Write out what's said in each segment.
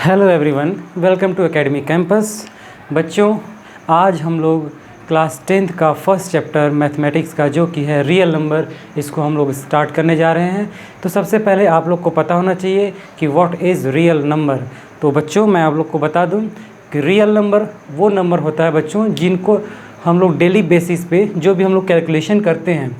Hello everyone, welcome to academy campus. बच्चों, आज हम लोग क्लास 10th का फर्स्ट चैप्टर मैथमेटिक्स का जो कि है रियल नंबर, इसको हम लोग स्टार्ट करने जा रहे हैं। तो सबसे पहले आप लोग को पता होना चाहिए कि व्हाट इज़ रियल नंबर। तो बच्चों, मैं आप लोग को बता दूं कि रियल नंबर वो नंबर होता है बच्चों जिनको हम लोग डेली बेसिस पे जो भी हम लोग कैलकुलेशन करते हैं,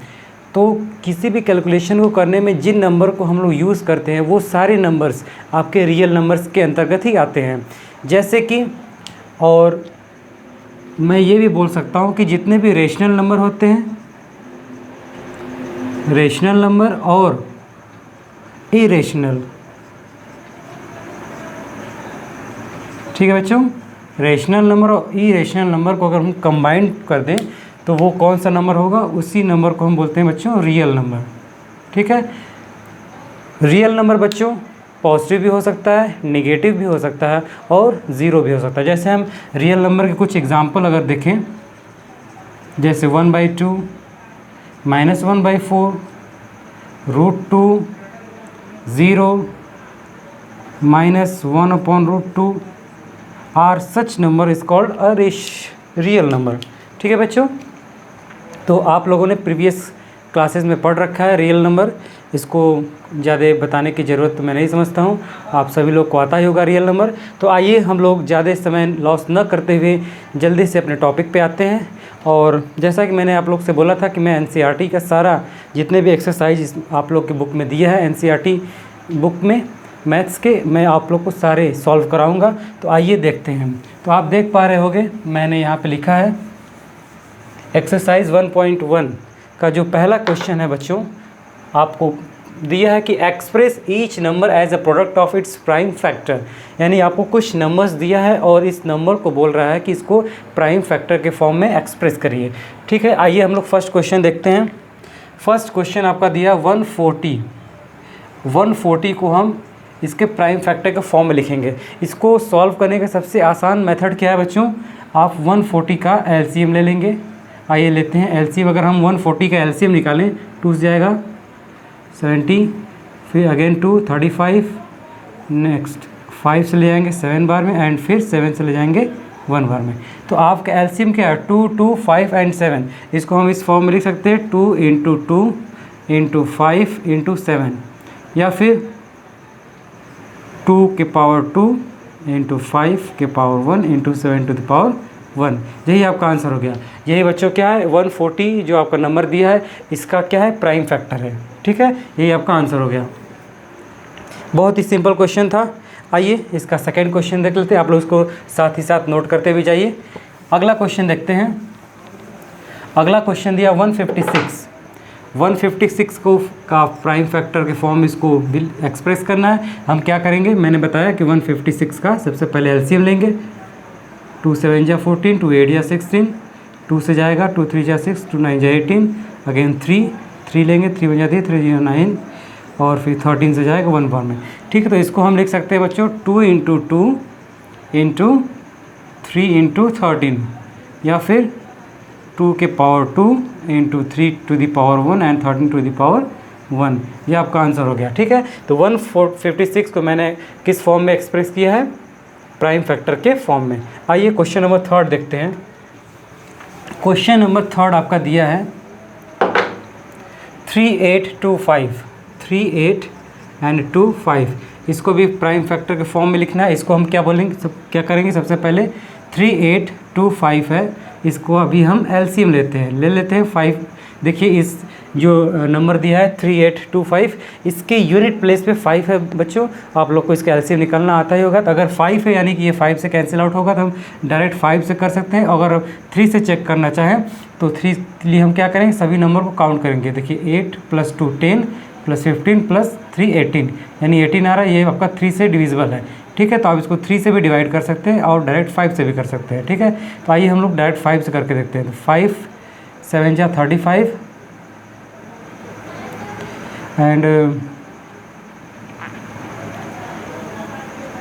तो किसी भी कैलकुलेशन को करने में जिन नंबर को हम लोग यूज़ करते हैं वो सारे नंबर्स आपके रियल नंबर्स के अंतर्गत ही आते हैं। जैसे कि, और मैं ये भी बोल सकता हूँ कि जितने भी रेशनल नंबर होते हैं, रेशनल नंबर और इरेशनल, ठीक है बच्चों, रेशनल नंबर और इरेशनल नंबर को अगर हम कंबाइन कर दें तो वो कौन सा नंबर होगा, उसी नंबर को हम बोलते हैं बच्चों रियल नंबर। ठीक है, रियल नंबर बच्चों पॉजिटिव भी हो सकता है, नेगेटिव भी हो सकता है और ज़ीरो भी हो सकता है। जैसे हम रियल नंबर के कुछ एग्जांपल अगर देखें, जैसे 1/2, -1/4, √2, 0, -1/√2 are such number is called a real number. ठीक है बच्चों, तो आप लोगों ने प्रीवियस क्लासेस में पढ़ रखा है रियल नंबर, इसको ज़्यादा बताने की ज़रूरत मैं नहीं समझता हूँ, आप सभी लोग को आता ही होगा रियल नंबर। तो आइए हम लोग ज़्यादा समय लॉस न करते हुए जल्दी से अपने टॉपिक पे आते हैं। और जैसा कि मैंने आप लोग से बोला था कि मैं एनसीईआरटी का सारा जितने भी एक्सरसाइज आप लोग की बुक में दिया है, एनसीईआरटी बुक में मैथ्स के, मैं आप लोग को सारे सॉल्व कराऊँगा। तो आइए देखते हैं। तो आप देख पा रहे होंगे मैंने यहाँ पर लिखा है एक्सरसाइज 1.1 का जो पहला क्वेश्चन है बच्चों, आपको दिया है कि express each number as a product of its prime factor. यानी आपको कुछ नंबर्स दिया है और इस नंबर को बोल रहा है कि इसको प्राइम फैक्टर के फॉर्म में एक्सप्रेस करिए। ठीक है, आइए हम लोग फर्स्ट क्वेश्चन देखते हैं। फर्स्ट क्वेश्चन आपका दिया 140। 140 को हम इसके प्राइम फैक्टर के फॉर्म में लिखेंगे। इसको सॉल्व करने का सबसे आसान मेथड क्या है बच्चों, आप 140 का एलसीएम ले लेंगे। आइए लेते हैं एलसीएम। अगर हम 140 का एलसीएम निकालें, 2 से जाएगा 70, फिर अगेन 2 35, नेक्स्ट 5 से ले जाएंगे 7 बार में, एंड फिर 7 से ले जाएंगे 1 बार में। तो आपका एलसीएम क्या है, 2, 2, 5 एंड 7। इसको हम इस फॉर्म में लिख सकते हैं 2 × 2 × 5 × 7, या फिर 2 के पावर 2 × 5 के पावर 1 × 7 टू द पावर 1। यही आपका आंसर हो गया। यही बच्चों क्या है, 140 जो आपका नंबर दिया है इसका क्या है, प्राइम फैक्टर है। ठीक है, यही आपका आंसर हो गया। बहुत ही सिंपल क्वेश्चन था। आइए इसका सेकंड क्वेश्चन देख लेते हैं, आप लोग इसको साथ ही साथ नोट करते भी जाइए। अगला क्वेश्चन देखते हैं। अगला क्वेश्चन दिया 156। 156 को का प्राइम फैक्टर के फॉर्म इसको एक्सप्रेस करना है। हम क्या करेंगे, मैंने बताया कि 156 का सबसे पहले एलसीएम लेंगे। 2 7 जा 14, 2 8 जा 16, 2 से जाएगा 2 3 जा 6, 2 9 जा 18, अगेन 3 लेंगे, 3 1 जा 3, 3 0 9, और फिर 13 से जाएगा 1 बार में। ठीक है, तो इसको हम लिख सकते हैं बच्चों 2 × 2 × 3 × 13, या फिर 2 के power 2 × 3 to the power 1 and 13 to the power 1। ये आपका आंसर हो गया। ठीक है, तो 156 को मैंने किस फॉर्म में एक्सप्रेस किया है, प्राइम फैक्टर के फॉर्म में। आइए क्वेश्चन नंबर 3 देखते हैं। क्वेश्चन नंबर 3 आपका दिया है 3825, 38 एंड 25। इसको भी प्राइम फैक्टर के फॉर्म में लिखना है। इसको हम क्या बोलेंगे, क्या करेंगे, सबसे पहले 3825 है, इसको अभी हम एलसीएम लेते हैं, ले लेते हैं 5। देखिए इस जो नंबर दिया है 3825, इसके यूनिट प्लेस पे 5 है बच्चों। आप लोग को इसका एलसीएम निकालना आता ही होगा। तो अगर 5 है यानी कि ये 5 से कैंसिल आउट होगा, तो हम डायरेक्ट 5 से कर सकते हैं। अगर 3 से चेक करना चाहें तो 3 के लिए हम क्या करेंगे, सभी नंबर को काउंट करेंगे। देखिए 8 + 2 10 + 15 + 3 18, यानी 18 आ रहा है। ये आपका 3 से डिविजिबल है। ठीक है, तो आप इसको 3 से भी डिवाइड कर सकते हैं और डायरेक्ट 5 से भी कर सकते हैं। ठीक है, तो आइए हम लोग डायरेक्ट 5 से करके देखते हैं। तो 5 7 जा 35 एंड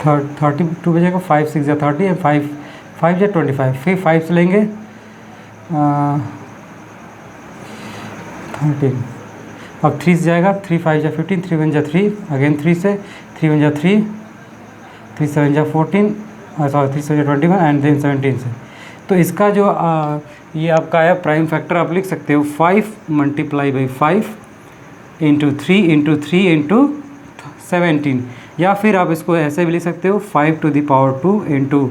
32 बजेगा, 5 6 जा 30 एंड 5 जा 25। फिर 5 से लेंगे 13, अब 3 से जाएगा, 3 5 जा 15, 3 1 जा 3, अगेन 3 से 3 1 जा 3, 3 7 जा 14, सॉरी 3 7 जा 21 एंड देन 17 से। तो इसका जो ये आपका है प्राइम फैक्टर, आप लिख सकते हो 5 multiply by 5 into 3 into 3 into 17, या फिर आप इसको ऐसे भी लिख सकते हो 5 to the power 2 into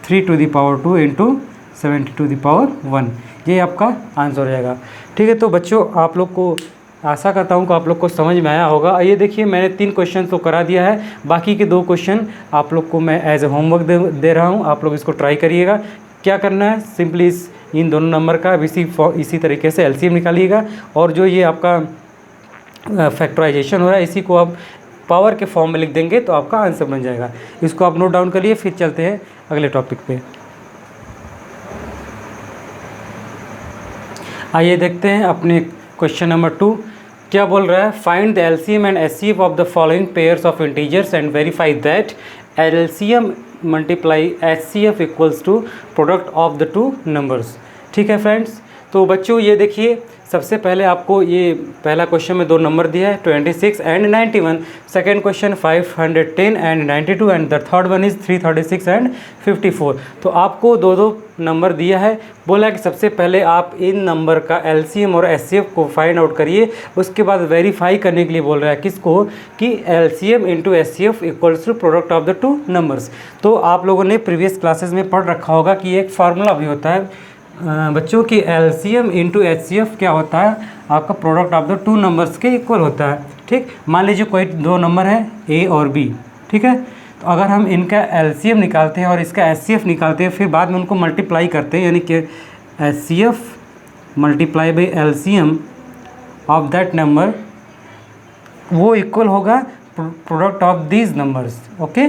3 to the power 2 into 70 to the power 1। ये आपका आंसर हो जाएगा। ठीक है, तो बच्चों आप लोग को आशा करता हूँ कि आप लोग को समझ में आया होगा। ये देखिए मैंने 3 क्वेश्चन तो करा दिया है, बाकी के 2 क्वेश्चन आप लोग को मैं एज ए होमवर्क दे रहा हूँ। आप लोग इसको ट्राई करिएगा। क्या करना है, सिंपली इन दोनों नंबर का इसी तरीके से एलसीएम निकालिएगा, और जो ये आपका फैक्टराइजेशन हो रहा है इसी को आप पावर के फॉर्म में लिख देंगे तो आपका आंसर बन जाएगा। इसको आप नोट डाउन करिए, फिर चलते हैं अगले टॉपिक पे। आइए देखते हैं अपने क्वेश्चन नंबर 2 क्या बोल रहा है। Find the LCM and HCF of the following pairs of integers and verify that LCM multiply HCF equals to product of the 2 numbers. ठीक है फ्रेंड्स, तो बच्चों ये देखिए सबसे पहले आपको ये पहला क्वेश्चन में 2 नंबर दिया है 26 and 91, second question 510 and 92 and the third one is 336 and 54। तो आपको 2-2 नंबर दिया है। बोला कि सबसे पहले आप इन नंबर का एलसीएम और एचसीएफ को फाइंड आउट करिए, उसके बाद वेरीफाई करने के लिए बोल रहा है किसको, कि LCM into HCF equals to product of the 2 numbers. तो आप लोगों ने प्रीवियस क्लासेस में पढ़ रखा होगा कि एक फार्मूला भी होता है बच्चों की एलसीएम इंटू एचसीएफ क्या होता है, आपका प्रोडक्ट ऑफ द 2 नंबर्स के इक्वल होता है। ठीक, मान लीजिए कोई 2 नंबर है ए और बी, ठीक है, तो अगर हम इनका एलसीएम निकालते हैं और इसका एचसीएफ निकालते हैं, फिर बाद में उनको मल्टीप्लाई करते हैं, यानी कि HCF multiply by LCM of that number, वो इक्वल होगा product of these numbers. Okay,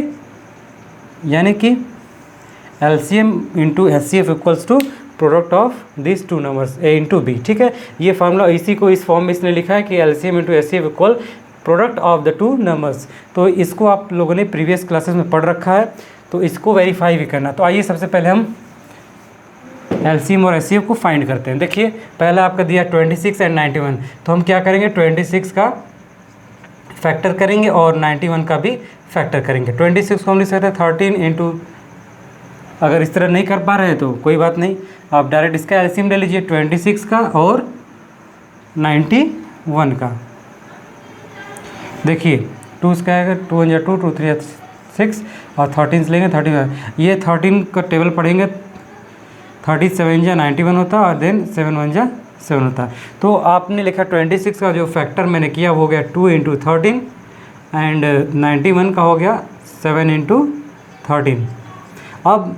यानी कि LCM into HCF equals to product of this 2 numbers A into B. ठीक है, ये फार्मूला इसी को इस फॉर्म में इसने लिखा है कि LCM into HCF equal product of the 2 numbers. तो इसको आप लोगों ने प्रीवियस क्लासेस में पढ़ रखा है, तो इसको वेरीफाई भी करना। तो आइए सबसे पहले हम एलसीएम और एचसीएफ को फाइंड करते हैं। देखिए पहला आपका दिया 26 एंड 91, तो हम क्या करेंगे 26 का फैक्टर करेंगे और 91 का भी फैक्टर करेंगे। 26 को हम लिख सकते हैं 13 इंटू, अगर इस तरह नहीं कर पा रहे हैं तो कोई बात नहीं, आप डायरेक्ट इसका एलसीएम ले लीजिए 26 का और 91 का। देखिए 2 का आएगा 2 1 2 2 3 6 और 13 लेंगे 31। ये 13 का टेबल पढ़ेंगे 37 जा 91 होता है और देन 7 1 जा 7 होता है। तो आपने लिखा 26 का जो फैक्टर मैंने किया वो हो गया 2 इंटू 13 एंड 91 का हो गया 7 इंटू 13। अब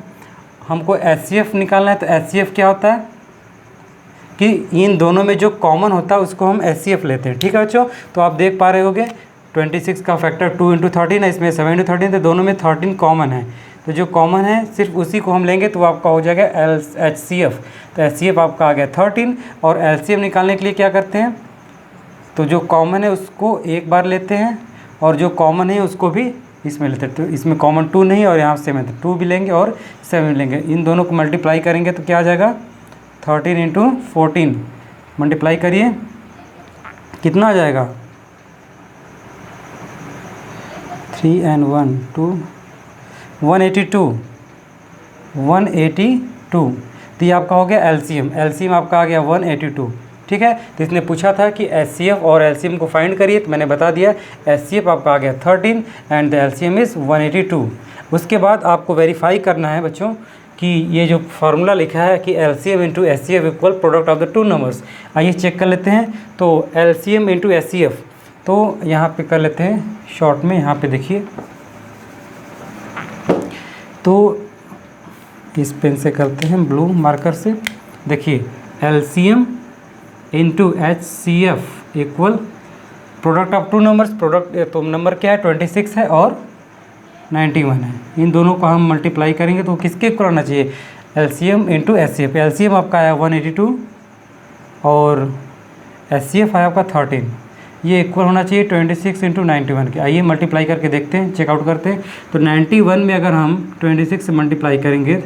हमको एचसीएफ निकालना है, तो एचसीएफ क्या होता है कि इन दोनों में जो कॉमन होता है उसको हम एचसीएफ लेते हैं। ठीक है बच्चों, तो आप देख पा रहे होगे 26 का फैक्टर 2 इंटू 13 है, इसमें 7 इंटू 13, तो दोनों में 13 कॉमन है, तो जो कॉमन है सिर्फ उसी को हम लेंगे तो आपका हो जाएगा एचसीएफ। तो एचसीएफ आपका आ गया 13, और एलसीएम निकालने के लिए क्या करते हैं, तो जो कॉमन है उसको एक बार लेते हैं और जो कॉमन है उसको भी इसमें लेते हैं। तो इसमें कॉमन 2 नहीं और यहाँ से में 2 भी लेंगे और 7 लेंगे, इन दोनों को मल्टीप्लाई करेंगे तो क्या आ जाएगा 13 इंटू 14, मल्टीप्लाई करिए कितना आ जाएगा 3 and 1 2 182। तो ये आपका हो गया एलसीएम, एलसीएम आपका आ गया 182। ठीक है, तो इसने पूछा था कि एचसीएफ और एलसीएम को फाइंड करिए, तो मैंने बता दिया एचसीएफ आपका आ गया 13 एंड द एलसीएम इज़ 182। उसके बाद आपको वेरीफाई करना है बच्चों कि ये जो फार्मूला लिखा है कि LCM into HCF equal product of the 2 numbers, आइए चेक कर लेते हैं। तो एलसीएम इंटू एचसीएफ, तो यहाँ पे कर लेते हैं शॉर्ट में, यहाँ पे देखिए, तो इस पेन से करते हैं ब्लू मार्कर से। देखिए LCM into HCF equal product of 2 numbers, product तो नंबर क्या है 26 है और 91 है, इन दोनों को हम मल्टीप्लाई करेंगे तो किसके इक्वल होना चाहिए, एलसीएम इंटू एचसीएफ। एलसीएम आपका आया 182 और एचसीएफ आया आपका 13, ये इक्वल होना चाहिए 26 इंटू 91 के। आइए मल्टीप्लाई करके देखते हैं, चेकआउट करते हैं। तो 91 में अगर हम 26 से मल्टीप्लाई करेंगे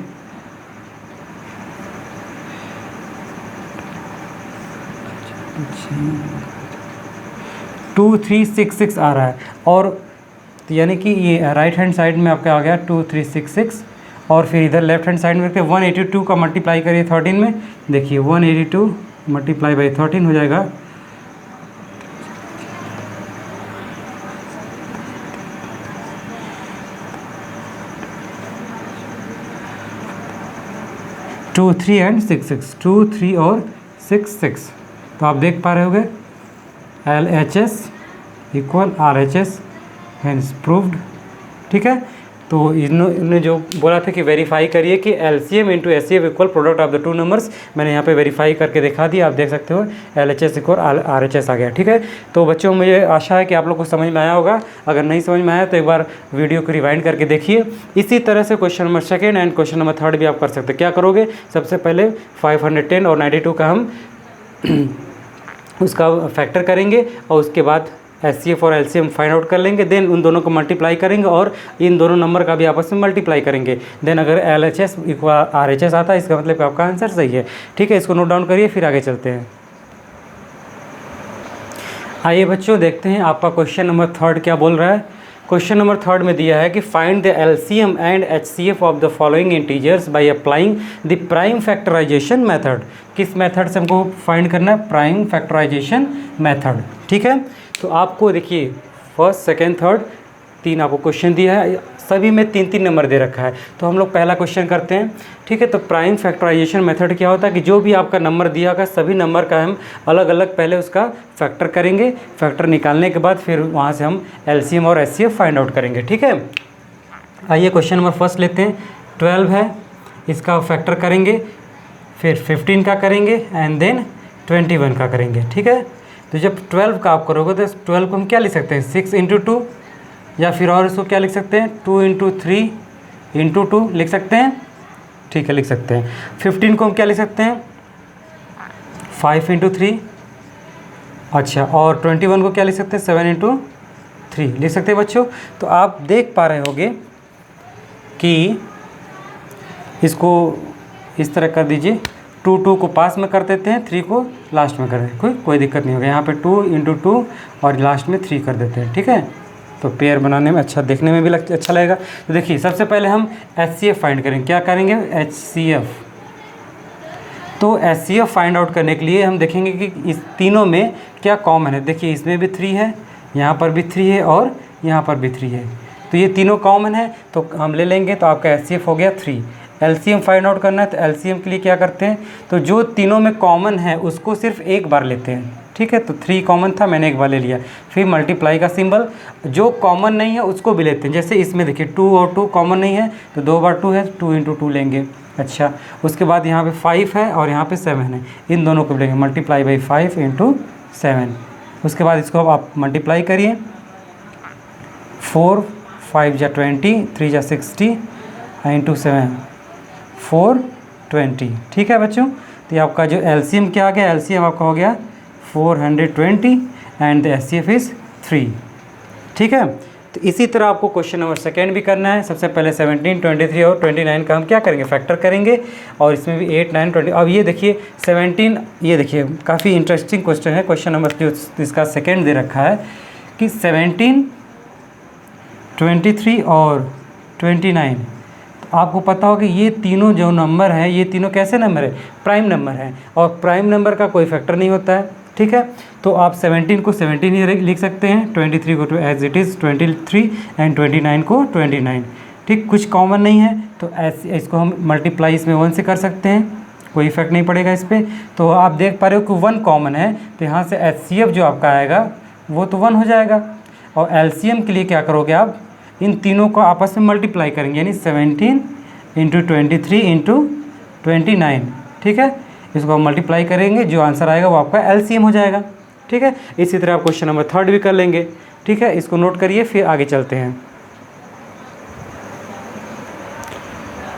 2366 आ रहा है, और तो यानी कि ये राइट हैंड साइड में आपका आ गया 2366 और फिर इधर लेफ्ट हैंड साइड में रखते 182 का मल्टीप्लाई करिए 13 में, देखिए 182 मल्टीप्लाई बाई 13 हो जाएगा 2 3 एंड 6 6, 2 3 और 6 6। तो आप देख पा रहे होगे LHS equal RHS hence proved. ठीक है, तो इन्होंने जो बोला था कि वेरीफाई करिए कि LCM into SCF equal product of the two numbers, मैंने यहाँ पे वेरीफाई करके दिखा दिया, आप देख सकते हो LHS इक्वल RHS आ गया। ठीक है, तो बच्चों मुझे आशा है कि आप लोग को समझ में आया होगा। अगर नहीं समझ में आया तो एक बार वीडियो को रिवाइंड करके देखिए। इसी तरह से question number 2 and question number 3 भी आप कर सकते हैं। क्या करोगे, सबसे पहले 510 और 92 का हम उसका फैक्टर करेंगे और उसके बाद SCF और LCM फाइंड आउट कर लेंगे, देन उन दोनों को मल्टीप्लाई करेंगे और इन दोनों नंबर का भी आपस में मल्टीप्लाई करेंगे। देन अगर LHS इक्वल RHS आता है, इसका मतलब कि आपका आंसर सही है। ठीक है, इसको नोट डाउन करिए, फिर आगे चलते हैं। आइए बच्चों देखते हैं आपका क्वेश्चन नंबर 3 क्या बोल रहा है। क्वेश्चन नंबर 3 में दिया है कि find the LCM and HCF of the following integers by applying the prime factorization method. किस मेथड से हमको फाइंड करना है, प्राइम फैक्टराइजेशन मेथड। ठीक है, तो आपको देखिए फर्स्ट सेकेंड थर्ड 3 आपको क्वेश्चन दिया है, सभी में 3-3 नंबर दे रखा है। तो हम लोग पहला क्वेश्चन करते हैं। ठीक है, तो प्राइम फैक्टराइजेशन मेथड क्या होता है कि जो भी आपका नंबर दिया होगा सभी नंबर का हम अलग अलग पहले उसका फैक्टर करेंगे, फैक्टर निकालने के बाद फिर वहाँ से हम LCM और SCF फाइंड आउट करेंगे। ठीक है, आइए क्वेश्चन नंबर फर्स्ट लेते हैं। 12 है, इसका फैक्टर करेंगे, फिर 15 का करेंगे एंड देन 21 का करेंगे। ठीक है, तो जब 12 का आप करोगे तो 12 को हम क्या लिख सकते हैं, 6 इंटू 2, या फिर और इसको क्या लिख सकते हैं, 2 इंटू 3 इंटू 2 लिख सकते हैं। ठीक है, लिख सकते हैं। 15 को हम क्या लिख सकते हैं, 5 इंटू 3। अच्छा, और 21 को क्या लिख सकते हैं, 7 इंटू 3 लिख सकते हैं बच्चों। तो आप देख पा रहे होगे कि इसको इस तरह कर दीजिए, 2 को पास में कर देते हैं, 3 को लास्ट में कर देते हैं, कोई दिक्कत नहीं होगा। यहाँ पे 2 इंटू 2 और लास्ट में 3 कर देते हैं। ठीक है, तो पेयर बनाने में अच्छा, देखने में भी अच्छा लगेगा। तो देखिए सबसे पहले हम HCF फाइंड करेंगे। क्या करेंगे, HCF। तो HCF फाइंड आउट करने के लिए हम देखेंगे कि इस तीनों में क्या कॉमन है। देखिए इसमें भी 3 है, यहाँ पर भी 3 है और यहाँ पर भी 3 है, तो ये तीनों कॉमन है तो हम ले लेंगे। तो आपका HCF हो गया 3। LCM फाइंड आउट करना है तो LCM के लिए क्या करते हैं, तो जो तीनों में कॉमन है उसको सिर्फ एक बार लेते हैं। ठीक है, तो 3 कॉमन था, मैंने एक बार ले लिया। फिर मल्टीप्लाई का सिंबल, जो कॉमन नहीं है उसको भी लेते हैं। जैसे इसमें देखिए 2 और 2 कॉमन नहीं है तो 2 बार 2 है, 2 इंटू 2 लेंगे। अच्छा, उसके बाद यहाँ पे 5 है और यहाँ पे 7 है, इन दोनों को लेंगे, मल्टीप्लाई बाई 5 इंटू 7। उसके बाद इसको आप मल्टीप्लाई करिए, 4 5 जा 20, 3 जा 60 इंटू 7 420। ठीक है बच्चों, तो ये आपका जो LCM क्या आ गया, LCM आपका हो गया 420 एंड द HCF इज़ 3। ठीक है, तो इसी तरह आपको क्वेश्चन नंबर 2 भी करना है। सबसे पहले 17, 23 और 29 का हम क्या करेंगे, फैक्टर करेंगे, और इसमें भी 8, 9, 20। अब ये देखिए 17, ये देखिए काफ़ी इंटरेस्टिंग क्वेश्चन है। क्वेश्चन नंबर जो इसका 2 दे रखा है कि 17, 23 और 29, आपको पता हो कि ये तीनों जो नंबर हैं ये तीनों कैसे नंबर है, प्राइम नंबर हैं, और प्राइम नंबर का कोई फैक्टर नहीं होता है। ठीक है, तो आप 17 को 17 ही लिख सकते हैं, 23 को एज इट इज़ 23 एंड 29 को 29। ठीक, कुछ कॉमन नहीं है तो इसको हम मल्टीप्लाई इसमें 1 से कर सकते हैं, कोई इफेक्ट नहीं पड़ेगा इस पर। तो आप देख पा रहे हो कि 1 कॉमन है, तो यहाँ से HCF जो आपका आएगा वो तो 1 हो जाएगा। और LCM के लिए क्या करोगे, आप इन तीनों को आपस में मल्टीप्लाई करेंगे, यानी 17 इंटू 23 इंटू 29। ठीक है, इसको हम मल्टीप्लाई करेंगे, जो आंसर आएगा वो आपका LCM हो जाएगा। ठीक है, इसी तरह आप क्वेश्चन नंबर 3 भी कर लेंगे। ठीक है, इसको नोट करिए, फिर आगे चलते हैं।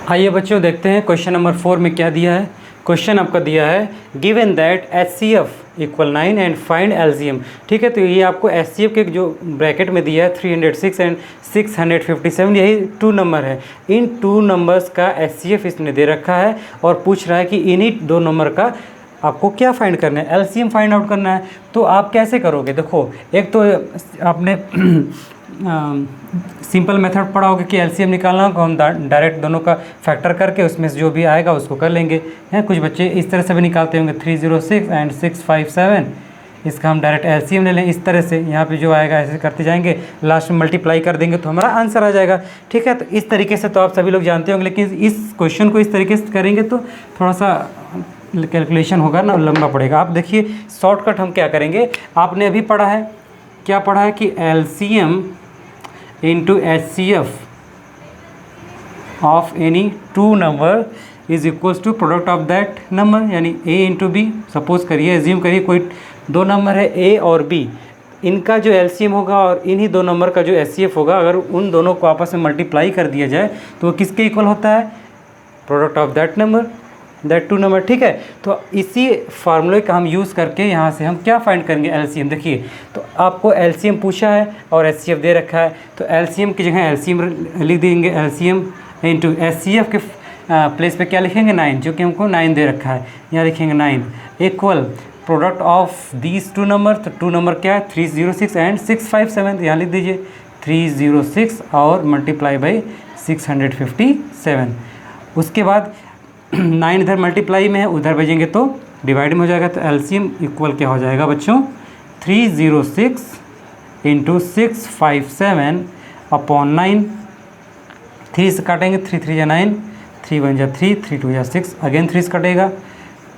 आइए बच्चों देखते हैं क्वेश्चन नंबर 4 में क्या दिया है। क्वेश्चन आपका दिया है given that HCF equal 9 and find LCM। ठीक है, तो ये आपको HCF के जो ब्रैकेट में दिया है 306 एंड 657, यही 2 नंबर है। इन 2 नंबर्स का HCF इसने दे रखा है और पूछ रहा है कि इन्हीं 2 नंबर का आपको क्या फाइंड करना है, LCM फाइंड आउट करना है। तो आप कैसे करोगे, देखो एक तो आपने सिंपल मेथड पढ़ा होगा कि एलसीएम निकालना होगा, हम डायरेक्ट दोनों का फैक्टर करके उसमें से जो भी आएगा उसको कर लेंगे हैं। कुछ बच्चे इस तरह से भी निकालते होंगे 306 एंड 657, इसका हम डायरेक्ट एलसीएम ले लें इस तरह से, यहाँ पे जो आएगा ऐसे करते जाएंगे, लास्ट में मल्टीप्लाई कर देंगे तो हमारा आंसर आ जाएगा। ठीक है, तो इस तरीके से तो आप सभी लोग जानते होंगे, लेकिन इस क्वेश्चन को इस तरीके से करेंगे तो थोड़ा सा कैलकुलेशन होगा ना, लंबा पड़ेगा। आप देखिए शॉर्टकट हम क्या करेंगे, आपने अभी पढ़ा है, क्या पढ़ा है कि LCM into HCF of any two number is equals to product of that number, यानी ए इंटू बी। सपोज करिए, एज्यूम करिए कोई दो नंबर है ए और बी, इनका जो एलसीएम होगा और इन्हीं दो नंबर का जो एचसीएफ होगा, अगर उन दोनों को आपस में मल्टीप्लाई कर दिया जाए तो वो किसके इक्वल होता है, product of that number, that two number. ठीक है, तो इसी फार्मूले का हम यूज़ करके यहाँ से हम क्या फाइंड करेंगे, एलसीएम। देखिए, तो आपको एलसीएम पूछा है और एचसीएफ दे रखा है, तो एलसीएम की जगह एलसीएम लिख देंगे, एलसीएम इंटू एचसीएफ के प्लेस पे क्या लिखेंगे, 9, जो कि हमको 9 दे रखा है, यहाँ लिखेंगे 9 equal product of these two number. तो टू नंबर क्या है, 306 एंड 657, यहाँ लिख दीजिए 306 और मल्टीप्लाई बाई 657। उसके बाद 9 इधर मल्टीप्लाई में है, उधर भेजेंगे तो डिवाइड में हो जाएगा, तो एलसीएम इक्वल क्या हो जाएगा बच्चों, 306 इंटू 657 अपॉन 9। 3 से काटेंगे, 3 3 जा 9, 3 1 जा 3, 3 2 जा 6, अगेन 3 से कटेगा,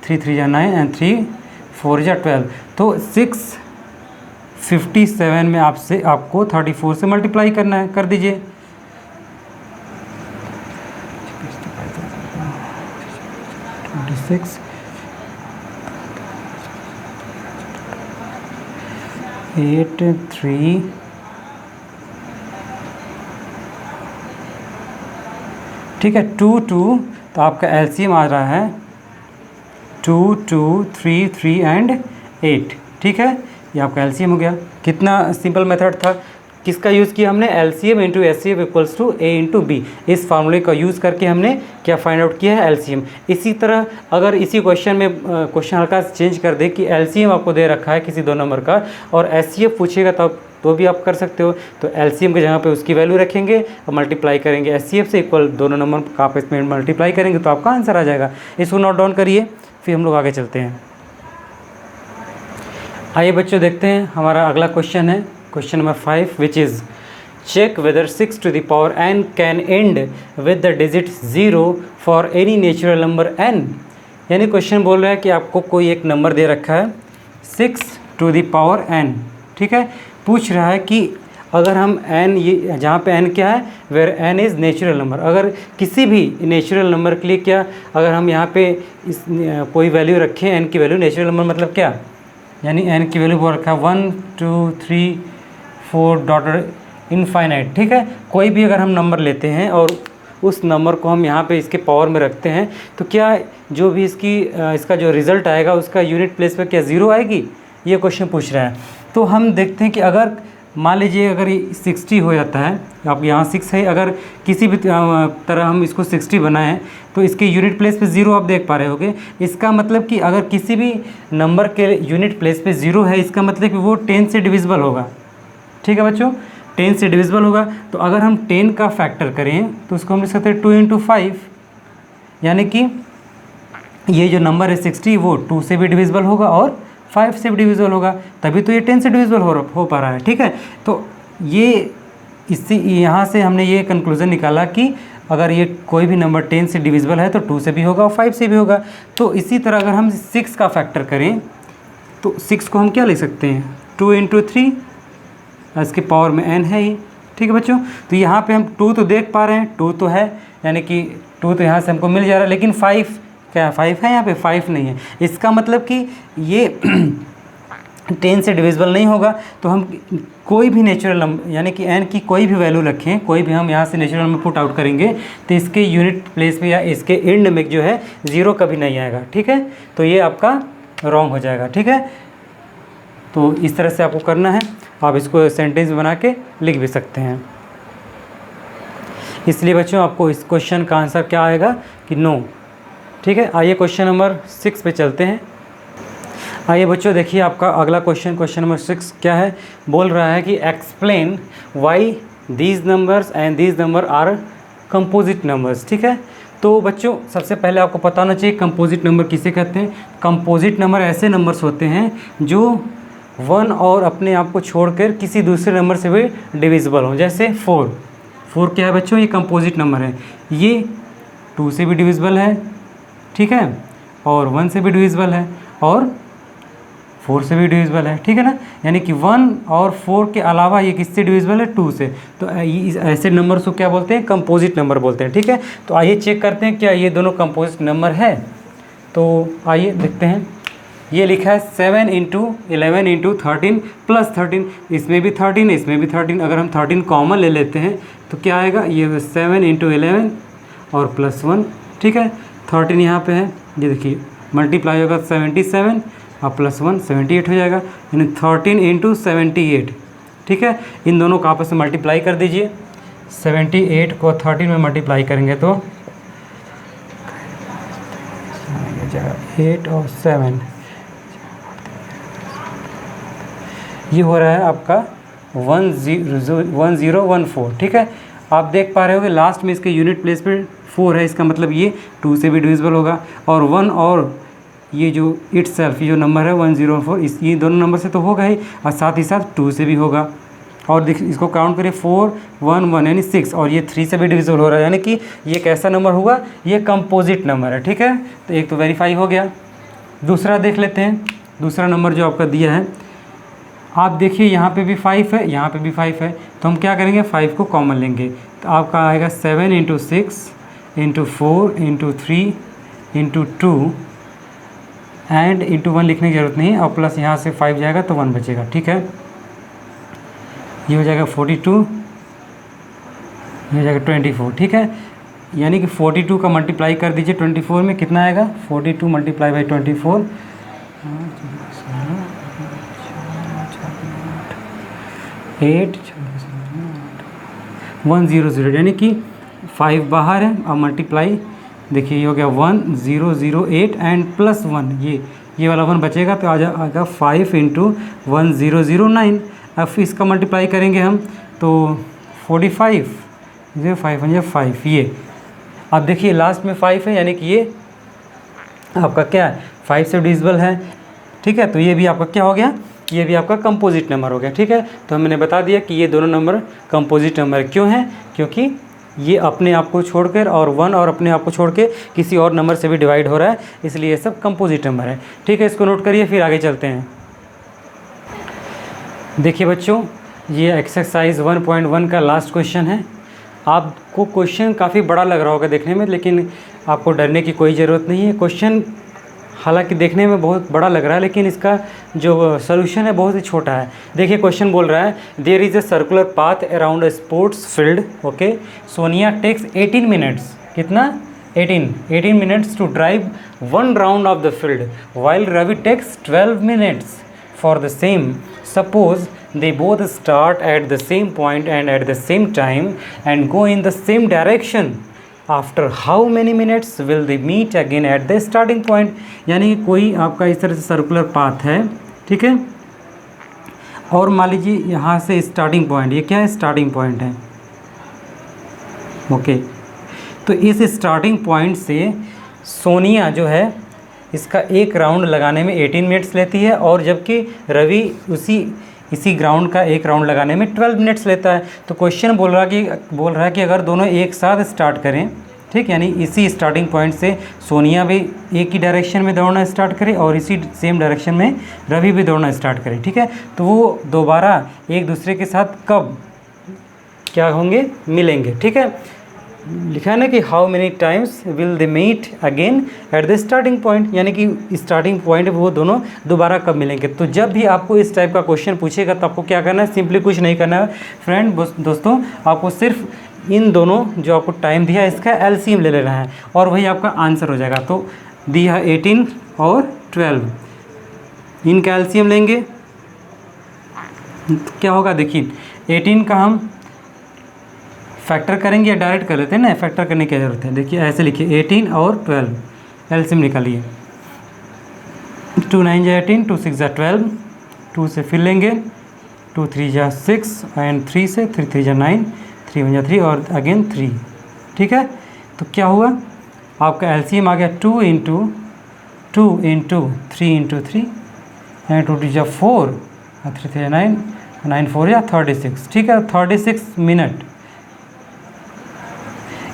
3 3 जा 9 एंड 3 4 जा 12। तो 657 में आपको 34 से मल्टीप्लाई करना है, कर दीजिए। सिक्स 8 3 ठीक है, 2 2, तो आपका एलसीएम आ रहा है 2 2 3 3 एंड 8। ठीक है, ये आपका एलसीएम हो गया। कितना सिंपल मेथड था, किसका यूज़ किया हमने, LCM into HCF equals to A into B. इस फार्मूले का यूज़ करके हमने क्या फाइंड आउट किया है, एलसीएम। इसी तरह अगर इसी क्वेश्चन में क्वेश्चन हल्का चेंज कर दे कि एलसीएम आपको दे रखा है किसी दो नंबर का और एचसीएफ पूछेगा तब तो भी आप कर सकते हो, तो एलसीएम की जगह पे उसकी वैल्यू रखेंगे और मल्टीप्लाई करेंगे एचसीएफ से, इक्वल दोनों नंबर का आपस में मल्टीप्लाई करेंगे तो आपका आंसर आ जाएगा। इसको नोट डाउन करिए, फिर हम लोग आगे चलते हैं। आइए बच्चों देखते हैं, हमारा अगला क्वेश्चन है question number 5, which is check whether 6 to the power n can end with the digit 0 for any natural number n। यानी क्वेश्चन बोल रहा है कि आपको कोई एक नंबर दे रखा है 6 टू द पावर n। ठीक है, पूछ रहा है कि अगर हम n, ये जहाँ पे n क्या है, where n is natural number, अगर किसी भी नेचुरल नंबर के लिए क्या, अगर हम यहाँ पे इस कोई वैल्यू रखें, n की वैल्यू, नेचुरल नंबर मतलब क्या, यानी n की वैल्यू बोल रखा है 1 2 3 4 डॉट इनफाइनाइट। ठीक है, कोई भी अगर हम नंबर लेते हैं और उस नंबर को हम यहाँ पे इसके पावर में रखते हैं तो क्या जो भी इसका जो रिज़ल्ट आएगा उसका यूनिट प्लेस पे क्या 0 आएगी, ये क्वेश्चन पूछ रहा है। तो हम देखते हैं कि अगर मान लीजिए अगर 60 हो जाता है, आप यहाँ 6 है, अगर किसी भी तरह हम इसको 60 बनाएं तो इसके यूनिट प्लेस पे 0 आप देख पा रहे होगे। इसका मतलब कि अगर किसी भी नंबर के यूनिट प्लेस पे 0 है, इसका मतलब कि वो 10 से डिविजिबल होगा। ठीक है बच्चों, 10 से डिविजिबल होगा। तो अगर हम 10 का फैक्टर करें तो उसको हम लिख सकते हैं 2 इंटू 5, यानी कि ये जो नंबर है 60 वो 2 से भी डिविजिबल होगा और 5 से भी डिविजिबल होगा, तभी तो ये 10 से डिविजिबल हो पा रहा है। ठीक है, तो ये इससे यहाँ से हमने ये कंक्लूज़न निकाला कि अगर ये कोई भी नंबर 10 से डिविजिबल है तो 2 से भी होगा और 5 से भी होगा। तो इसी तरह अगर हम 6 का फैक्टर करें तो 6 को हम क्या लिख सकते हैं, 2 इंटू 3, इसके पावर में n है ही। ठीक है बच्चों, तो यहाँ पे हम 2 तो देख पा रहे हैं, 2 तो है, यानी कि 2 तो यहाँ से हमको मिल जा रहा है, लेकिन 5 क्या 5 है, यहाँ पे 5 नहीं है। इसका मतलब कि ये 10 से डिविजिबल नहीं होगा। तो हम कोई भी नेचुरल नंबर यानी कि n की कोई भी वैल्यू रखें, कोई भी हम यहाँ से नेचुरल नंबर पुट आउट करेंगे तो इसके यूनिट प्लेस पे या इसके एंड में जो है 0 कभी नहीं आएगा। ठीक है, तो ये आपका रॉन्ग हो जाएगा। ठीक है, तो इस तरह से आपको करना है, आप इसको सेंटेंस बना के लिख भी सकते हैं। इसलिए बच्चों आपको इस क्वेश्चन का आंसर क्या आएगा कि नो। ठीक है, आइए क्वेश्चन नंबर 6 पे चलते हैं। आइए बच्चों, देखिए आपका अगला क्वेश्चन, क्वेश्चन नंबर 6 क्या है, बोल रहा है कि explain why these numbers and these number are composite numbers. ठीक है, तो बच्चों सबसे पहले आपको पता होना चाहिए कंपोजिट नंबर किसे कहते हैं। कंपोजिट नंबर ऐसे नंबर्स होते हैं जो 1 और अपने आप को छोड़कर किसी दूसरे नंबर से भी डिविजिबल हो। जैसे 4 क्या है बच्चों, ये कंपोजिट नंबर है, ये 2 से भी डिविजिबल है, ठीक है, और 1 से भी डिविजिबल है, और 4 से भी डिविजिबल है, ठीक है ना। यानी कि 1 और 4 के अलावा ये किससे डिविजिबल है, 2 से। तो ऐसे नंबर्स को क्या बोलते हैं, कंपोजिट नंबर बोलते हैं। ठीक है, तो आइए चेक करते हैं क्या ये दोनों कंपोजिट नंबर है। तो आइए देखते हैं, ये लिखा है 7 × 11 × 13 प्लस 13, इसमें भी 13 इसमें भी 13। अगर हम 13 कॉमन ले लेते हैं तो क्या आएगा, ये 7 × 11 और प्लस 1, ठीक है। 13 यहाँ पे है, ये देखिए मल्टीप्लाई होगा 77 और प्लस 1 78 हो जाएगा, यानी 13 × 78, ठीक है। इन दोनों को आपस में मल्टीप्लाई कर दीजिए, 78 को 13 में मल्टीप्लाई करेंगे तो 8 और 7, ये हो रहा है आपका 1014, ठीक है। आप देख पा रहे होगे लास्ट में इसके यूनिट प्लेस पे 4 है, इसका मतलब ये 2 से भी डिविजिबल होगा, और 1 और ये जो इटसेल्फ ये जो नंबर है 104, ये दोनों नंबर से तो होगा ही, और साथ ही साथ 2 से भी होगा। और इसको काउंट करिए 4 1 1 यानी 6, और ये 3 से भी डिविजिबल हो रहा है, यानी कि ये कैसा नंबर हुआ, ये कंपोजिट नंबर है, ठीक है। तो एक तो वेरीफाई हो गया। दूसरा देख लेते हैं, दूसरा नंबर जो आपका दिया है, आप देखिए यहाँ पे भी 5 है, यहाँ पे भी 5 है, तो हम क्या करेंगे, 5 को कॉमन लेंगे, तो आपका आएगा 7 × 6 × 4 × 3 × 2 एंड × 1 लिखने की ज़रूरत नहीं है, और प्लस यहाँ से 5 जाएगा तो 1 बचेगा, ठीक है। ये हो जाएगा 42, ये हो जाएगा 24, ठीक है। यानी कि 42 का मल्टीप्लाई कर दीजिए 24 में, कितना आएगा, 42 मल्टीप्लाई बाई 24, 8 100, यानी कि 5 बाहर है, और मल्टीप्लाई देखिए ये हो गया 1008 एंड प्लस 1, ये वाला 1 बचेगा, तो आ जाएगा 5 × 1009। अब इसका मल्टीप्लाई करेंगे हम तो 45 5 ये, अब देखिए लास्ट में 5 है, यानी कि ये आपका क्या है, 5 से डिविजिबल है, ठीक है। तो ये भी आपका क्या हो गया, ये भी आपका कंपोजिट नंबर हो गया, ठीक है। तो हमने बता दिया कि ये दोनों नंबर कंपोजिट नंबर क्यों हैं, क्योंकि ये अपने आप को छोड़कर और 1 और अपने आप को छोड़ के किसी और नंबर से भी डिवाइड हो रहा है, इसलिए ये सब कंपोजिट नंबर है, ठीक है। इसको नोट करिए, फिर आगे चलते हैं। देखिए बच्चों, ये एक्सरसाइज 1.1 का लास्ट क्वेश्चन है। आपको क्वेश्चन काफ़ी बड़ा लग रहा होगा देखने में, लेकिन आपको डरने की कोई ज़रूरत नहीं है। क्वेश्चन हालांकि देखने में बहुत बड़ा लग रहा है, लेकिन इसका जो सॉल्यूशन है बहुत ही छोटा है। देखिए क्वेश्चन बोल रहा है, there is a circular path around a sports field, okay, Sonia takes 18 minutes, कितना, 18 minutes to drive 1 round of the field, while Ravi takes 12 minutes for the same. Suppose they both start at the same point and at the same time and go in the same direction. After how many minutes will they meet again at the starting point? यानी कोई आपका इस तरह से circular path है, ठीक है, और मान लीजिए यहाँ से स्टार्टिंग पॉइंट, ये क्या है, स्टार्टिंग पॉइंट है, ओके। तो इस स्टार्टिंग पॉइंट से सोनिया जो है इसका एक राउंड लगाने में 18 मिनट्स लेती है, और जबकि रवि इसी ग्राउंड का एक राउंड लगाने में 12 मिनट्स लेता है। तो क्वेश्चन बोल रहा है कि अगर दोनों एक साथ स्टार्ट करें, ठीक, यानी इसी स्टार्टिंग पॉइंट से सोनिया भी एक ही डायरेक्शन में दौड़ना स्टार्ट करे और इसी सेम डायरेक्शन में रवि भी दौड़ना स्टार्ट करे, ठीक है, तो वो दोबारा एक दूसरे के साथ कब क्या होंगे, मिलेंगे, ठीक है। लिखा है ना कि how many times will they meet again at the starting point, यानी कि स्टार्टिंग पॉइंट वो दोनों दोबारा कब मिलेंगे। तो जब भी आपको इस टाइप का क्वेश्चन पूछेगा तो आपको क्या करना है, सिंपली कुछ नहीं करना है फ्रेंड, दोस्तों, आपको सिर्फ इन दोनों जो आपको टाइम दिया है इसका एलसीएम ले लेना है, और वही आपका आंसर हो जाएगा। तो दिया 18 और 12, इनका एलसीएम लेंगे तो क्या होगा, देखिए 18 का हम फैक्टर करेंगे या डायरेक्ट कर लेते हैं ना, फैक्टर करने की ज़रूरत है। देखिए ऐसे लिखिए 18 और 12, एलसीएम निकालिए, 2 9 जा 18, 2 6 जा 12, 2 से फिर लेंगे, 2 3 जा 6 एंड 3 से 3 3 जा 9, 3 1 जा 3 और अगेन 3। ठीक है, तो क्या हुआ आपका एलसीएम आ गया 2 इंटू 3 इंटू 3 एंड 2 जा 4 और 3 3 जा 9, 9 4 या 36। ठीक है, 36 मिनट,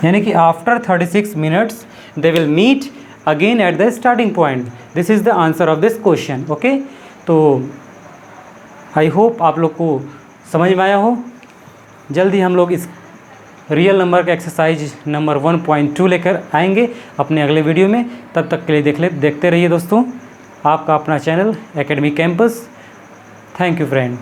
यानी कि after 36 minutes they will meet again at the starting point. This is the answer of this question. Okay, तो आई होप आप लोग को समझ में आया हो। जल्दी हम लोग इस रियल नंबर का एक्सरसाइज नंबर 1.2 लेकर आएंगे अपने अगले वीडियो में। तब तक के लिए देखते रहिए दोस्तों, आपका अपना channel academy campus. Thank you friend.